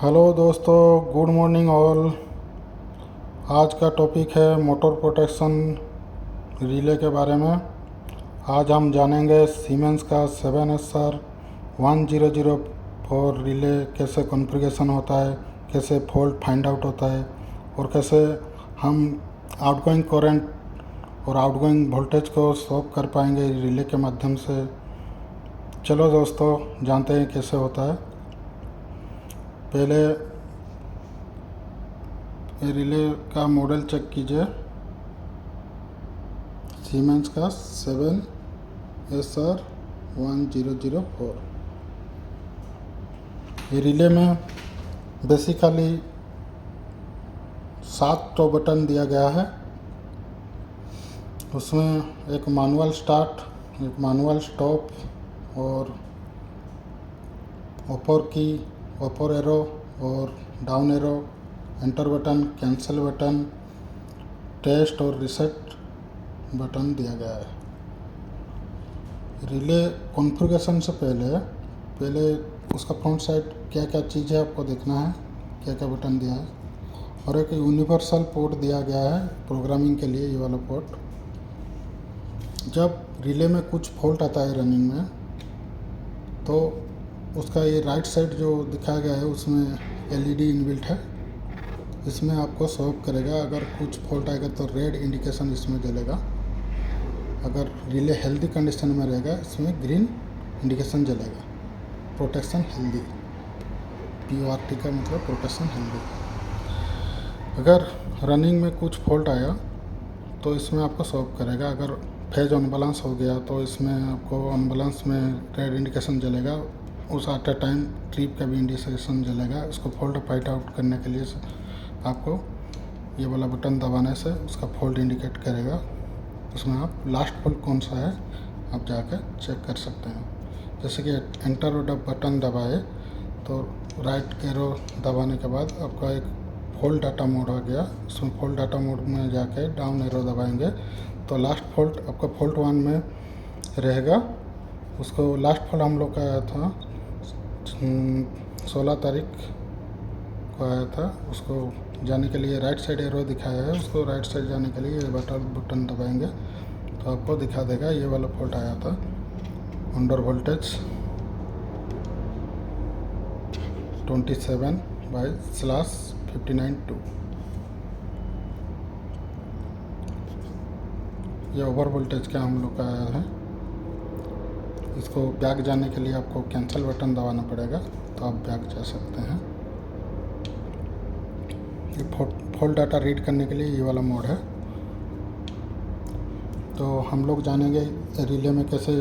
Hello दोस्तों, good morning all. आज का टॉपिक है मोटर प्रोटेक्शन रिले के बारे में। आज हम जानेंगे सीमेंस का 7SR1004 रिले कैसे कॉन्फ़िगरेशन होता है, कैसे फॉल्ट फाइंड आउट होता है और कैसे हम आउटगोइंग करंट और आउटगोइंग वोल्टेज को सॉल्व कर पाएंगे रिले के माध्यम से। चलो दोस्तों, जानते हैं कैसे होता है। पहले ये रिले का मॉडल चेक कीजिए, सीमेंस का 7SR1004। ये रिले में बेसिकली 7 बटन दिया गया है। उसमें एक मैनुअल स्टार्ट, एक मैनुअल स्टॉप और अपर की, अपर एरो और down arrow, enter button, cancel button, test और रीसेट बटन दिया गया है। रिले कॉन्फ़िगरेशन से पहले उसका फ्रंट साइड क्या क्या चीज़ है आपको देखना है, क्या क्या बटन दिया है। और एक यूनिवर्सल पोर्ट दिया गया है प्रोग्रामिंग के लिए, ये वाला पोर्ट। जब रिले में कुछ फॉल्ट आता है रनिंग में, तो उसका ये राइट साइड जो दिखाया गया है उसमें एलईडी इनबिल्ट है। इसमें आपको सॉल्व करेगा। अगर कुछ फॉल्ट आएगा तो रेड इंडिकेशन इसमें जलेगा। अगर रिले हेल्दी कंडीशन में रहेगा, इसमें ग्रीन इंडिकेशन जलेगा। प्रोटेक्शन हेल्दी, PORT का मतलब प्रोटेक्शन हेल्दी। अगर रनिंग में कुछ फॉल्ट आया तो इसमें आपको सॉल्व करेगा। अगर फेज अनबैलेंस हो गया तो इसमें आपको अनबैलेंस में रेड इंडिकेशन जलेगा। उस एट ए टाइम ट्रिप का भी इंडिकेशन जलेगा। उसको फॉल्ट फाइंड आउट करने के लिए आपको ये वाला बटन दबाने से उसका फॉल्ट इंडिकेट करेगा। उसमें आप लास्ट फॉल्ट कौन सा है आप जाकर चेक कर सकते हैं। जैसे कि एंटर बटन दबाए तो राइट एरो दबाने के बाद आपका एक फॉल्ट डाटा मोड आ गया। उसमें फॉल्ट डाटा मोड में जाके डाउन एरो दबाएंगे तो लास्ट फॉल्ट आपका फॉल्ट 1 में रहेगा। उसको लास्ट फॉल्ट हम लोग का आया था 16 तारीख को आया था। उसको जाने के लिए राइट साइड एरो दिखाया है। उसको राइट साइड जाने के लिए ये बटन दबाएंगे तो आपको दिखा देगा ये वाला फॉल्ट आया था, अंडर वोल्टेज 27//59.2। ये ओवर वोल्टेज का हम लोग का आया है। इसको बैक जाने के लिए आपको कैंसिल बटन दबाना पड़ेगा तो आप बैक जा सकते हैं। ये फॉल्ट डाटा रीड करने के लिए ये वाला मोड है। तो हम लोग जानेंगे रिले में कैसे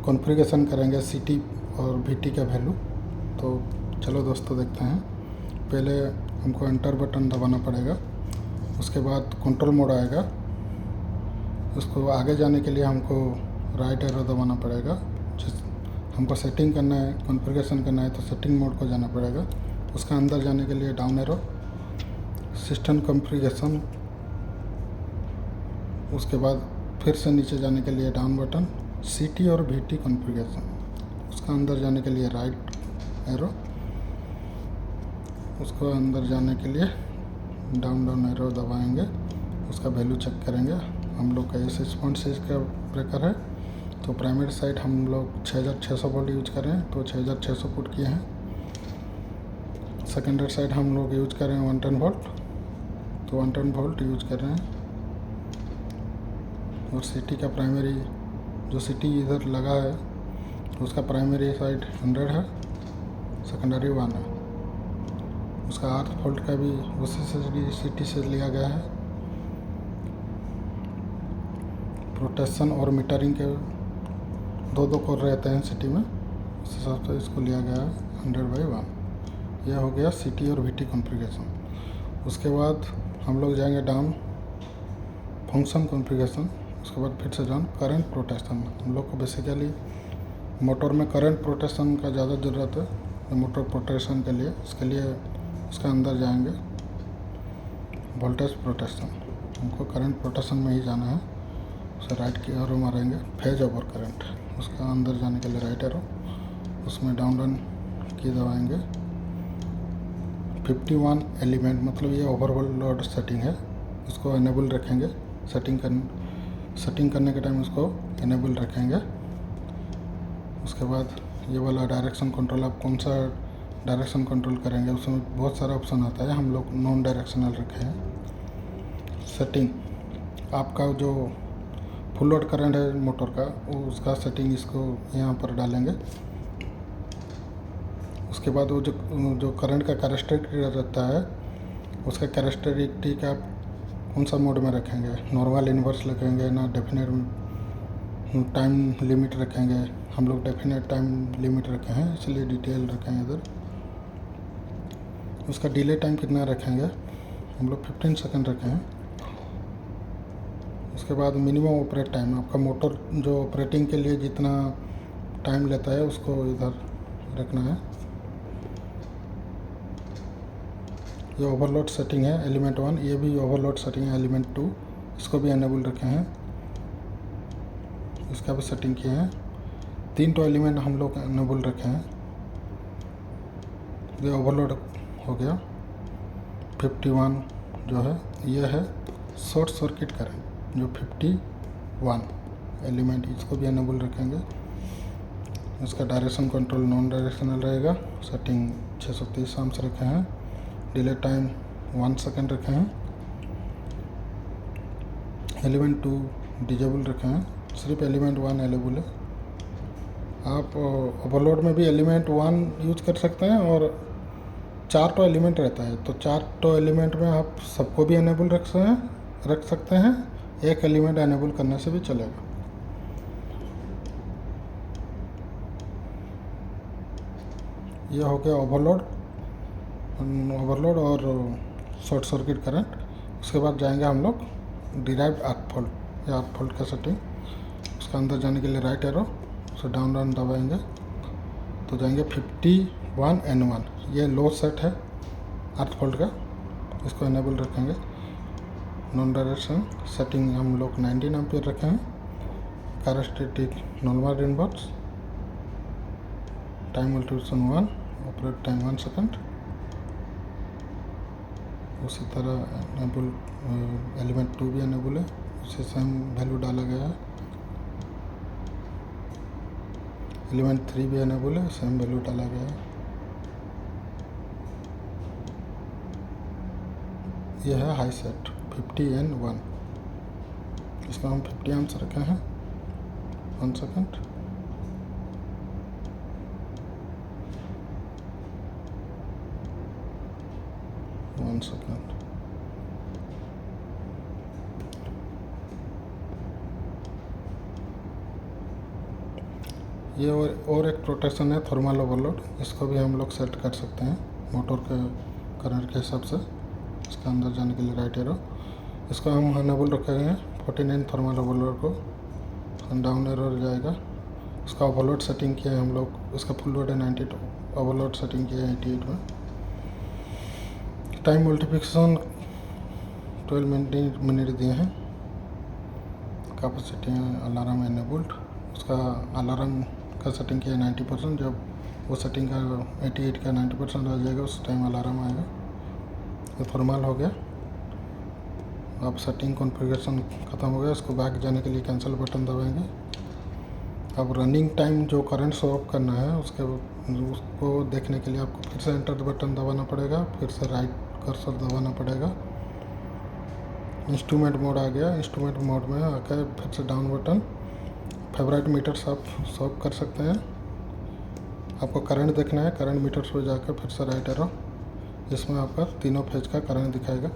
कॉन्फ़िगरेशन करेंगे CT और VT का वैल्यू। तो चलो दोस्तों देखते हैं। पहले हमको एंटर बटन दबाना पड़ेगा। उसके बाद कंट्रोल मोड आएगा। उसको आगे जाने के लिए हमको राइट एरो दबाना पड़ेगा। हमको सेटिंग करना है, कॉन्फ़िगरेशन करना है तो सेटिंग मोड को जाना पड़ेगा। उसका अंदर जाने के लिए डाउन एरो, सिस्टम कॉन्फ़िगरेशन। उसके बाद फिर से नीचे जाने के लिए डाउन बटन, CT और VT कॉन्फ़िगरेशन। उसका अंदर जाने के लिए राइट एरो, उसको अंदर जाने के लिए डाउन एरो दबाएंगे। उसका वैल्यू चेक करेंगे। हम लोग का 6.6 का ब्रेकर है तो प्राइमरी साइड हम लोग 6600 वोल्ट यूज करें तो 6600 पुट किए हैं। सेकेंडरी साइड हम लोग यूज करें 110 वोल्ट तो 110 वोल्ट यूज कर रहे हैं। और CT का प्राइमरी जो CT इधर लगा है उसका प्राइमरी साइड 100 है, सेकेंडरी 1 है। उसका अर्थ फॉल्ट का भी उसी से CT से लिया गया है। प्रोटेक्शन और मीटरिंग के दो कोर रहते हैं CT में, उस हिसाब से इसको लिया गया है 100/1। यह हो गया CT और VT कॉन्फ़िगरेशन। उसके बाद हम लोग जाएंगे डाउन फंक्शन कॉन्फ़िगरेशन। उसके बाद फिर से डाउन करंट प्रोटेक्शन। हम लोग को बेसिकली मोटर में करंट प्रोटेक्शन का ज़्यादा ज़रूरत है मोटर प्रोटेक्शन के लिए। इसके लिए उसके अंदर जाएंगे वोल्टेज प्रोटेक्शन। हमको करंट प्रोटेक्शन में ही जाना है। उसे राइट की एरो मारेंगे, फेज ओवर करंट। उसका अंदर जाने के लिए राइट एरो, उसमें डाउन की दबाएंगे। 51 एलिमेंट, मतलब ये ओवरलोड सेटिंग है, इसको इनेबल रखेंगे। सेटिंग करने के टाइम इसको इनेबल रखेंगे। उसके बाद ये वाला डायरेक्शन कंट्रोल, आप कौन सा डायरेक्शन कंट्रोल करेंगे, उसमें बहुत सारा ऑप्शन आता है, हम लोग नॉन डायरेक्शनल रखे हैं। सेटिंग, आपका जो फुल लोड करंट है मोटर का, उसका सेटिंग इसको यहाँ पर डालेंगे। उसके बाद वो जो करंट का कैरेक्टरिस्टिक रहता है, उसका कैरेक्टरिस्टिक आप कौन सा मोड में रखेंगे, नॉर्मल, इन्वर्स रखेंगे ना डेफिनेट टाइम लिमिट रखेंगे। हम लोग डेफिनेट टाइम लिमिट रखे हैं, इसलिए डिटेल रखे हैं इधर। उसका डिले टाइम कितना रखेंगे, हम लोग 15 सेकंड रखे हैं। उसके बाद मिनिमम ऑपरेट टाइम, आपका मोटर जो ऑपरेटिंग के लिए जितना टाइम लेता है उसको इधर रखना है। ये ओवरलोड सेटिंग है एलिमेंट 1, ये भी ओवरलोड सेटिंग है एलिमेंट 2, इसको भी इनेबल रखे हैं, इसका भी सेटिंग किए हैं। 3 तो एलिमेंट हम लोग इनेबल रखे हैं। ये ओवरलोड हो गया। 51 जो है ये है शॉर्ट सर्किट करंट, जो 51 एलिमेंट, इसको भी इनेबल रखेंगे। इसका डायरेक्शन कंट्रोल नॉन डायरेक्शनल रहेगा। सेटिंग 630 आर्म्स रखे हैं। डिले टाइम 1 सेकंड रखे हैं। एलिमेंट 2 डिजेबल रखे हैं, सिर्फ एलिमेंट 1 अवेलेबल है। आप ओवरलोड में भी एलिमेंट 1 यूज कर सकते हैं, और 4 तो एलिमेंट रहता है, तो 4 तो एलिमेंट में आप सबको भी इनेबल रख सकते हैं। एक एलिमेंट इनेबल करने से भी चलेगा। ये हो गया ओवरलोड और शॉर्ट सर्किट करंट। उसके बाद जाएंगे हम लोग डिराइव्ड आर्क फॉल्ट या आर्क फॉल्ट का सेटिंग। उसका अंदर जाने के लिए राइट एरो उसे डाउन दबाएंगे तो जाएंगे 51N1। ये लो सेट है आर्क फॉल्ट का, इसको इनेबल रखेंगे। नॉन डायरेक्शन सेटिंग हम लोग 19 एम्पीयर रखे हैं। Characteristic normal inverse, time alteration 1, operate time 1 second. उसी तरह इनेबल एलिमेंट 2 भी इनेबल है, उसे सेम वैल्यू डाला गया है। एलिमेंट 3 भी इनेबल है, सेम वैल्यू डाला गया है। यह है हाई सेट 50N1, इसका हम 50 एम्प्स रखे हैं। 1 सेकंड। ये और एक प्रोटेक्शन है थर्मल ओवरलोड, इसको भी हम लोग सेट कर सकते हैं मोटर के करंट के हिसाब से। इसका अंदर जाने के लिए राइट एरो, इसको हम इनेबल रखेंगे 49 थर्मल ओवरलोड को। डाउन एरो जाएगा। इसका ओवरलोड सेटिंग किया है हम लोग, इसका फुल लोड है 92, ओवरलोड सेटिंग किया है 88 में। टाइम मल्टीप्लिकेशन 12 मिनट दिए हैं। कैपेसिटी अलार्म इनेबल्ड, उसका अलार्म का सेटिंग किया है 90%। जब वो सेटिंग का 88 का 90% आ जाएगा उस टाइम अलार्म आएगा। ये थर्मल हो गया। अब सेटिंग कॉन्फ़िगरेशन ख़त्म हो गया। इसको बैक जाने के लिए कैंसिल बटन दबाएंगे। अब रनिंग टाइम जो करंट शो ऑफ करना है उसको देखने के लिए आपको फिर से एंटर बटन दबाना पड़ेगा, फिर से राइट कर्सर दबाना पड़ेगा। इंस्ट्रूमेंट मोड आ गया। इंस्ट्रूमेंट मोड में आकर फिर से डाउन बटन, फेवरेट मीटर्स आप शॉप कर सकते हैं। आपको करंट देखना है, करंट मीटर्स पे जाकर फिर से राइट एरो, इसमें आपका तीनों फेज का करंट दिखाएगा।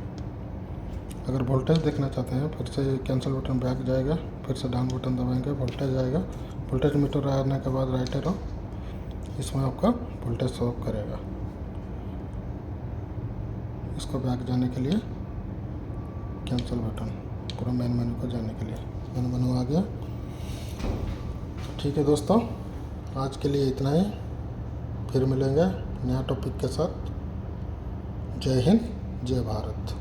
अगर वोल्टेज देखना चाहते हैं फिर से कैंसिल बटन बैक जाएगा, फिर से डाउन बटन दबाएंगे, वोल्टेज आएगा। वोल्टेज मीटर आने के बाद राइट एरो, इसमें आपका वोल्टेज शो करेगा। इसको बैक जाने के लिए कैंसिल बटन, पूरा मेन मेन्यू को जाने के लिए मेन मेन्यू आ गया। ठीक है दोस्तों, आज के लिए इतना ही। फिर मिलेंगे नया टॉपिक के साथ। जय हिंद, जय भारत।